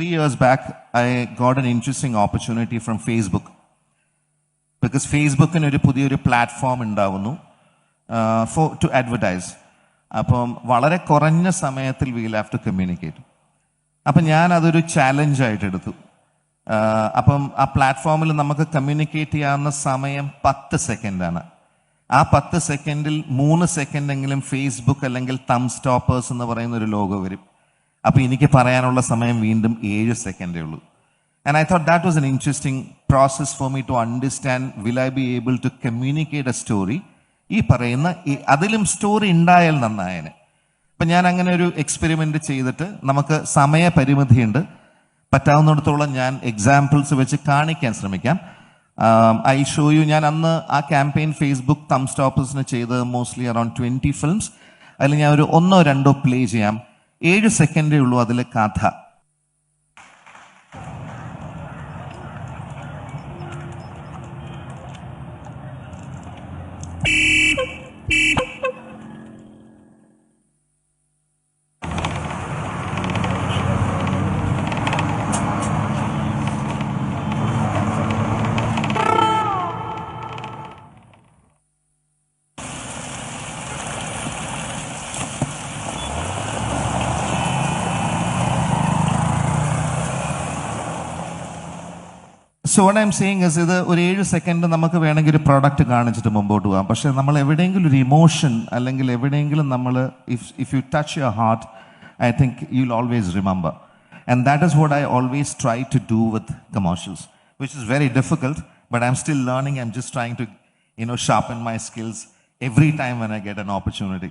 3 years back, I got an interesting opportunity from Facebook. Because Facebook in a platform ഉണ്ടാവുന്നു to advertise. അപ്പം വളരെ കുറഞ്ഞ സമയത്തിൽ we'll have to communicate. അപ്പം ഞാൻ അതൊരു ചാലഞ്ച് ആയിട്ട് എടുത്തു. അപ്പം ആ പ്ലാറ്റ്ഫോമിൽ നമുക്ക് കമ്മ്യൂണിക്കേറ്റ് ചെയ്യാവുന്ന സമയം 10 സെക്കൻഡാണ്. ആ 10 സെക്കൻഡിൽ 3 സെക്കൻഡെങ്കിലും ഫേസ്ബുക്ക് അല്ലെങ്കിൽ തം സ്റ്റോപ്പേഴ്സ് എന്ന് പറയുന്ന ഒരു ലോഗോ വരും. അപ്പോൾ എനിക്ക് പറയാനുള്ള സമയം വീണ്ടും 7 സെക്കൻഡേ ഉള്ളൂ. And I thought that was an interesting process for me to understand, will I be able to communicate a story? ഈ പറയുന്ന അതിലും സ്റ്റോറി ഉണ്ടായാൽ നന്നായനെ. അപ്പം ഞാൻ അങ്ങനെ ഒരു എക്സ്പെരിമെൻ്റ് ചെയ്തിട്ട് നമുക്ക് സമയപരിമിതിയുണ്ട്, പറ്റാവുന്നിടത്തോളം ഞാൻ എക്സാമ്പിൾസ് വെച്ച് കാണിക്കാൻ ശ്രമിക്കാം. I show you. ഞാൻ അന്ന് ആ ക്യാമ്പയിൻ ഫേസ്ബുക്ക് തം സ്റ്റോപ്പേഴ്സിന് ചെയ്തത് മോസ്റ്റ്ലി അറൌണ്ട് 20 ഫിലിംസ്. അതിൽ ഞാൻ ഒരു 1-2 പ്ലേ ചെയ്യാം. 7 സെക്കൻഡേ ഉള്ളൂ അതിലെ കഥ. So what I M saying is, ഇത് ഒരു 7 സെക്കൻഡ് നമുക്ക് വേണമെങ്കിൽ ഒരു പ്രോഡക്റ്റ് കാണിച്ചിട്ട് മുമ്പോട്ട് പോകാം. പക്ഷേ നമ്മൾ എവിടെയെങ്കിലും ഒരു ഇമോഷൻ അല്ലെങ്കിൽ എവിടെയെങ്കിലും നമ്മൾ if you touch your heart, I think you will always remember. And that is what I always try to do with commercials, which is very difficult, but I am still learning. I am just trying to sharpen my skills every time when I get an opportunity.